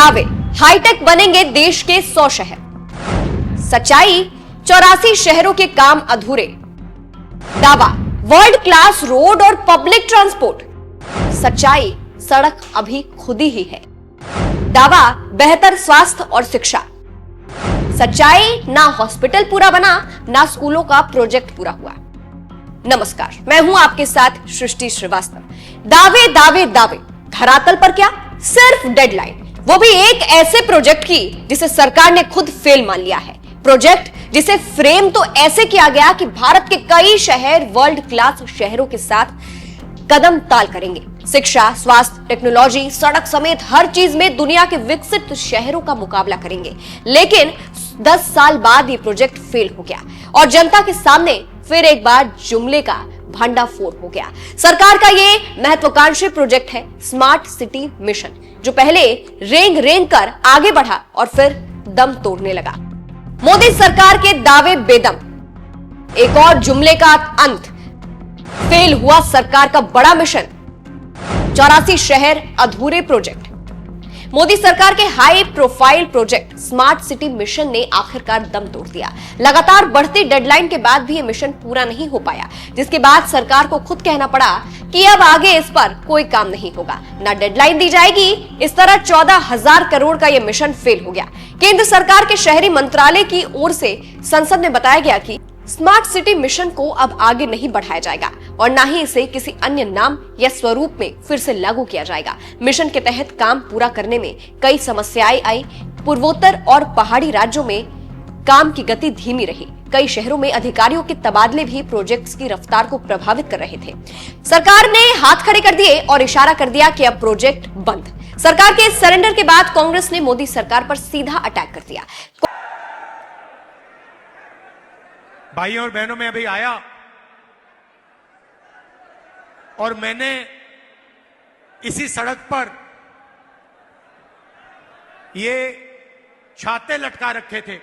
दावे, हाईटेक बनेंगे देश के 100 शहर। सच्चाई, 84 शहरों के काम अधूरे। दावा, वर्ल्ड क्लास रोड और पब्लिक ट्रांसपोर्ट। सच्चाई, सड़क अभी खुदी ही है। दावा, बेहतर स्वास्थ्य और शिक्षा। सच्चाई, ना हॉस्पिटल पूरा बना, ना स्कूलों का प्रोजेक्ट पूरा हुआ। नमस्कार, मैं हूं आपके साथ सृष्टि श्रीवास्तव। दावे दावे दावे, धरातल पर क्या? सिर्फ डेडलाइन, वो भी एक ऐसे प्रोजेक्ट की जिसे सरकार ने खुद फेल मान लिया है। प्रोजेक्ट जिसे फ्रेम तो ऐसे किया गया कि भारत के कई शहर वर्ल्ड क्लास शहरों के साथ कदम ताल करेंगे। शिक्षा, स्वास्थ्य, टेक्नोलॉजी, सड़क समेत हर चीज में दुनिया के विकसित शहरों का मुकाबला करेंगे। लेकिन 10 साल बाद ये प्रोजेक्ट फेल हो गया और जनता के सामने फिर एक बार जुमले का भंडाफोड़ हो गया। सरकार का ये महत्वाकांक्षी प्रोजेक्ट है स्मार्ट सिटी मिशन, जो पहले रेंग रेंग कर आगे बढ़ा और फिर दम तोड़ने लगा। मोदी सरकार के दावे बेदम, एक और जुमले का अंत, फेल हुआ सरकार का बड़ा मिशन, 84 शहर अधूरे प्रोजेक्ट। मोदी सरकार के high profile project smart city mission ने आखिरकार दम तोड़ दिया। लगातार बढ़ती डेडलाइन के बाद भी यह मिशन पूरा नहीं हो पाया, जिसके बाद सरकार को खुद कहना पड़ा कि अब आगे इस पर कोई काम नहीं होगा, ना डेडलाइन दी जाएगी। इस तरह 14,000 करोड़ का यह मिशन फेल हो गया। केंद्र सरकार के शहरी मंत्रालय की ओर से संसद में बताया गया कि स्मार्ट सिटी मिशन को अब आगे नहीं बढ़ाया जाएगा और ना ही इसे किसी अन्य नाम या स्वरूप में फिर से लागू किया जाएगा। मिशन के तहत काम पूरा करने में कई समस्याएं आई। पूर्वोत्तर और पहाड़ी राज्यों में काम की गति धीमी रही। कई शहरों में अधिकारियों के तबादले भी प्रोजेक्ट्स की रफ्तार को प्रभावित कर रहे थे। सरकार ने हाथ खड़े कर दिए और इशारा कर दिया कि अब प्रोजेक्ट बंद। सरकार के सरेंडर के बाद कांग्रेस ने मोदी सरकार पर सीधा अटैक कर दिया। भाइयों और बहनों, मैं अभी आया और मैंने इसी सड़क पर ये छाते लटका रखे थे।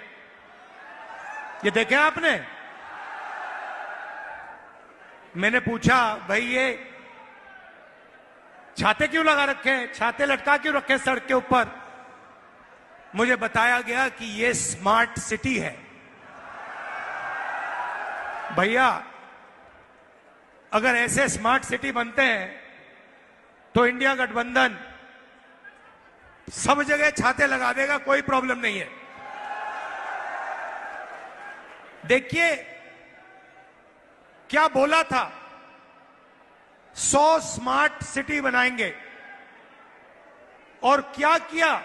ये देखे आपने? मैंने पूछा, भाई ये छाते क्यों लगा रखे हैं, छाते लटका क्यों रखे हैं सड़क के ऊपर? मुझे बताया गया कि ये स्मार्ट सिटी है। भैया, अगर ऐसे स्मार्ट सिटी बनते हैं तो इंडिया गठबंधन सब जगह छाते लगा देगा, कोई प्रॉब्लम नहीं है। देखिए क्या बोला था, 100 स्मार्ट सिटी बनाएंगे और क्या किया,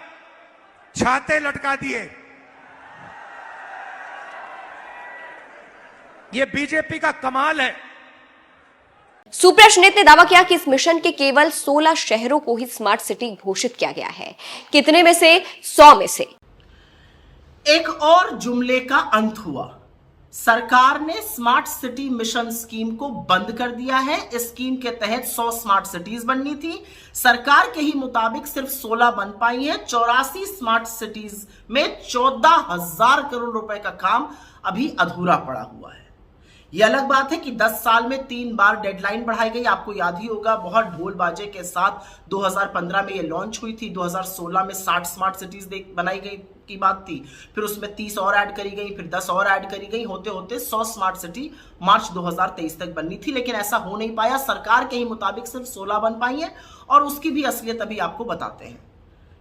छाते लटका दिए। ये बीजेपी का कमाल है। सुप्रश्न ने दावा किया कि इस मिशन के केवल 16 शहरों को ही स्मार्ट सिटी घोषित किया गया है। कितने में से? 100 में से। एक और जुमले का अंत हुआ। सरकार ने स्मार्ट सिटी मिशन स्कीम को बंद कर दिया है। इस स्कीम के तहत 100 स्मार्ट सिटीज बननी थी। सरकार के ही मुताबिक सिर्फ 16 बन पाई है। 84 स्मार्ट सिटीज में 14,000 करोड़ रुपए का काम अभी अधूरा पड़ा हुआ है। यह अलग बात है कि 10 साल में 3 बार डेडलाइन बढ़ाई गई। आपको याद ही होगा, बहुत ढोल बाजे के साथ 2015 में यह लॉन्च हुई थी। 2016 में 60 स्मार्ट सिटीज बनाई गई की बात थी, फिर उसमें 30 और ऐड करी गई, फिर 10 और ऐड करी गई, होते होते 100 स्मार्ट सिटी मार्च 2023 तक बननी थी। लेकिन ऐसा हो नहीं पाया। सरकार के ही मुताबिक सिर्फ 16 बन पाई है और उसकी भी असलियत अभी आपको बताते हैं।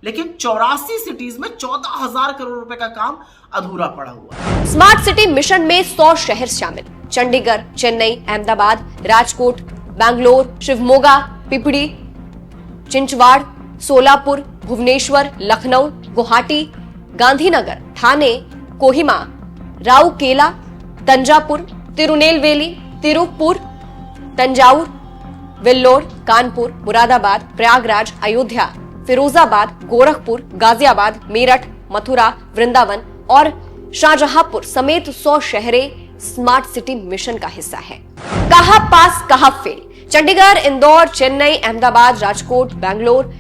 लेकिन 84 सिटीज में 14,000 करोड़ रुपए का काम अधूरा पड़ा हुआ है। स्मार्ट सिटी मिशन में 100 शहर शामिल, चंडीगढ़, चेन्नई, अहमदाबाद, राजकोट, बैंगलोर, शिवमोगा, पिपड़ी, चिंचवाड़, सोलापुर, भुवनेश्वर, लखनऊ, गुवाहाटी, गांधीनगर, ठाणे, कोहिमा, राउरकेला, तंजापुर, तिरुनेलवेली, तिरुपुर, तंजाउर, वेल्लोर, कानपुर, मुरादाबाद, प्रयागराज, अयोध्या, फिरोजाबाद, गोरखपुर, गाजियाबाद, मेरठ, मथुरा, वृंदावन और शाहजहांपुर समेत 100 शहरें स्मार्ट सिटी मिशन का हिस्सा है। कहां पास कहां फेल? चंडीगढ़, इंदौर, चेन्नई, अहमदाबाद, राजकोट, बैंगलोर,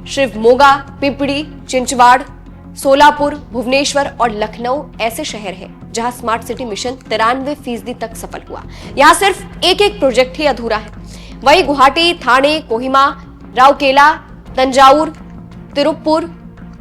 शिवमोगा, पिपड़ी, चिंचवाड़, सोलापुर, भुवनेश्वर और लखनऊ ऐसे शहर हैं जहां स्मार्ट सिटी मिशन 93% तक सफल हुआ। यहां सिर्फ एक प्रोजेक्ट ही अधूरा है। वहीं गुवाहाटी, ठाणे, कोहिमा, राउरकेला, तंजाउर, तिरुपुर,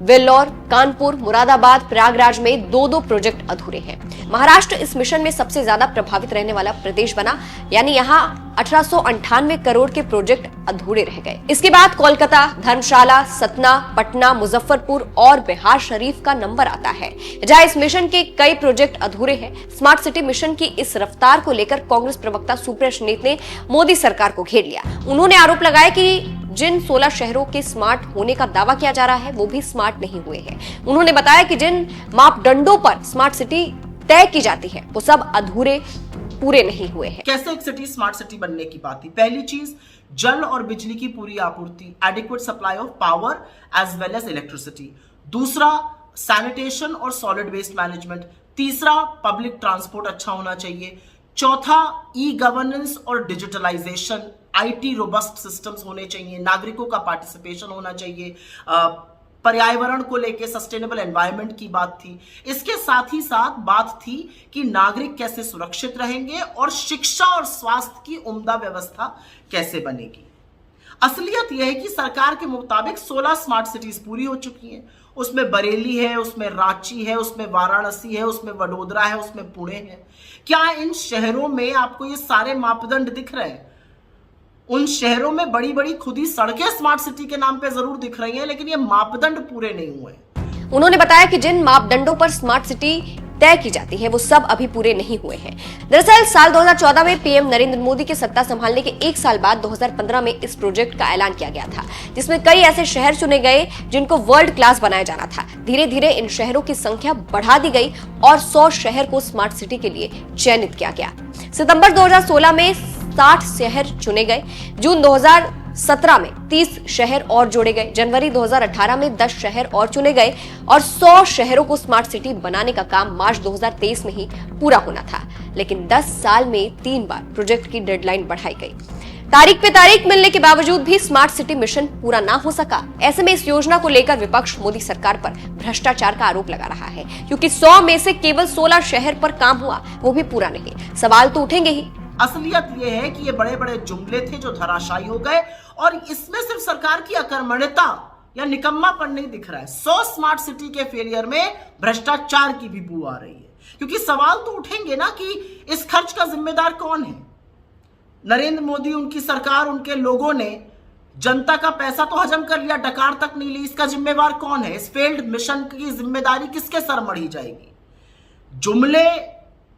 वेल्लोर, कानपुर, मुरादाबाद, प्रयागराज में 2-2 प्रोजेक्ट अधूरे हैं। महाराष्ट्र इस मिशन में सबसे ज्यादा प्रभावित रहने वाला प्रदेश बना, यानी यहाँ 1898 करोड़ के प्रोजेक्ट अधूरे रह गए। इसके बाद कोलकाता, धर्मशाला, सतना, पटना, मुजफ्फरपुर और बिहार शरीफ का नंबर आता है, जहां इस मिशन के कई प्रोजेक्ट अधूरे हैं। स्मार्ट सिटी मिशन की इस रफ्तार को लेकर कांग्रेस प्रवक्ता सुप्रिया श्रीनेत ने मोदी सरकार को घेर लिया। उन्होंने आरोप लगाया कि जिन 16 शहरों के स्मार्ट होने का दावा किया जा रहा है वो भी स्मार्ट नहीं हुए हैं। उन्होंने बताया कि जिन मापदंडों पर स्मार्ट सिटी तय की जाती है वो सब अधूरे पूरे नहीं हुए हैं। कैसे एक सिटी स्मार्ट सिटी बनने की बात थी? पहली चीज, जल और बिजली की पूरी आपूर्ति, adequate supply of power as well as electricity. दूसरा, सैनिटेशन और सॉलिड वेस्ट मैनेजमेंट। तीसरा, पब्लिक ट्रांसपोर्ट अच्छा होना चाहिए। चौथा, ई गवर्नेंस और डिजिटलाइजेशन, आईटी रोबस्ट सिस्टम्स होने चाहिए, नागरिकों का पार्टिसिपेशन होना चाहिए, पर्यावरण को लेकर सस्टेनेबल एनवायरनमेंट की बात थी। इसके साथ ही साथ बात थी कि नागरिक कैसे सुरक्षित रहेंगे और शिक्षा और स्वास्थ्य की उम्दा व्यवस्था कैसे बनेगी। असलियत यह है कि सरकार के मुताबिक 16 स्मार्ट सिटीज पूरी हो चुकी हैं। उसमें बरेली है, उसमें रांची है, उसमें वाराणसी है, उसमें वडोदरा है, उसमें पुणे है। क्या इन शहरों में आपको ये सारे मापदंड दिख रहे हैं? उन शहरों में बड़ी बड़ी खुदी सड़कें स्मार्ट सिटी के नाम पे जरूर दिख रही हैं, लेकिन ये मापदंड पूरे नहीं हुए। उन्होंने बताया कि जिन मापदंडों पर स्मार्ट सिटी तय की जाती है वो सब अभी पूरे नहीं हुए हैं। दरअसल साल 2014 में पीएम नरेंद्र मोदी के सत्ता संभालने के 1 साल बाद 2015 में इस प्रोजेक्ट का ऐलान किया गया था, जिसमें कई ऐसे शहर चुने गए जिनको वर्ल्ड क्लास बनाया जाना था। धीरे धीरे इन शहरों की संख्या बढ़ा दी गई और 100 शहर को स्मार्ट सिटी के लिए चयनित किया गया। सितंबर 2016 में 60 शहर चुने गए, जून 2017 में 30 शहर और जोड़े गए, जनवरी 2018 में 10 शहर और चुने गए और 100 शहरों को स्मार्ट सिटी बनाने का काम मार्च 2023 में ही पूरा होना था। लेकिन 10 साल में 3 बार प्रोजेक्ट की डेडलाइन बढ़ाई गई। तारीख पे तारीख मिलने के बावजूद भी स्मार्ट सिटी मिशन पूरा ना हो सका। ऐसे में इस योजना को लेकर विपक्ष मोदी सरकार पर भ्रष्टाचार का आरोप लगा रहा है, क्योंकि 100 में से केवल 16 शहर पर काम हुआ, वो भी पूरा नहीं। सवाल तो उठेंगे ही। असलियत यह है कि ये बड़े बड़े जुमले थे जो धराशायी हो गए और इसमें सिर्फ सरकार की अकर्मण्यता या निकम्मापन नहीं दिख रहा है। 100 स्मार्ट सिटी के फेलियर में भ्रष्टाचार की भी बू आ रही है, क्योंकि सवाल तो उठेंगे ना कि इस खर्च का जिम्मेदार कौन है? नरेंद्र मोदी, उनकी सरकार, उनके लोगों ने जनता का पैसा तो हजम कर लिया, डकार तक नहीं ली। इसका जिम्मेवार कौन है? इस फेल्ड मिशन की जिम्मेदारी किसके सर मढ़ी जाएगी? जुमले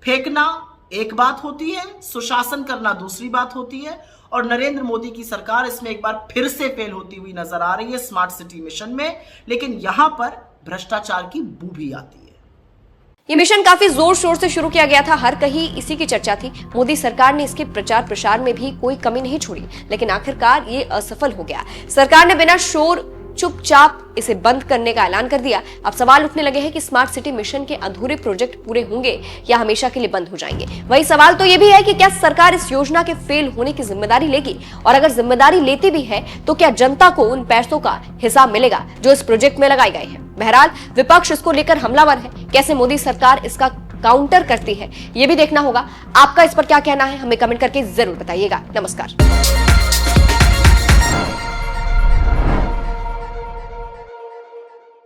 फेंकना एक बात होती है, सुशासन करना दूसरी बात होती है, और नरेंद्र मोदी की सरकार इसमें एक बार फिर से फेल होती हुई नजर आ रही है स्मार्ट सिटी मिशन में। लेकिन यहां पर भ्रष्टाचार की बू भी आती है। ये मिशन काफी जोर शोर से शुरू किया गया था, हर कहीं इसी की चर्चा थी। मोदी सरकार ने इसके प्रचार प्रसार में भी कोई कमी नहीं छोड़ी, लेकिन आखिरकार ये असफल हो गया। सरकार ने बिना शोर चुपचाप इसे बंद करने का ऐलान कर दिया। अब सवाल उठने लगे हैं कि स्मार्ट सिटी मिशन के अधूरे प्रोजेक्ट पूरे होंगे या हमेशा के लिए बंद हो जाएंगे। वही सवाल तो ये भी है कि क्या सरकार इस योजना के फेल होने की जिम्मेदारी लेगी, और अगर जिम्मेदारी लेती भी है तो क्या जनता को उन पैसों का हिसाब मिलेगा जो इस प्रोजेक्ट में लगाए गए हैं? बहरहाल विपक्ष इसको लेकर हमलावर है। कैसे मोदी सरकार इसका काउंटर करती है ये भी देखना होगा। आपका इस पर क्या कहना है, हमें कमेंट करके जरूर बताइएगा। नमस्कार।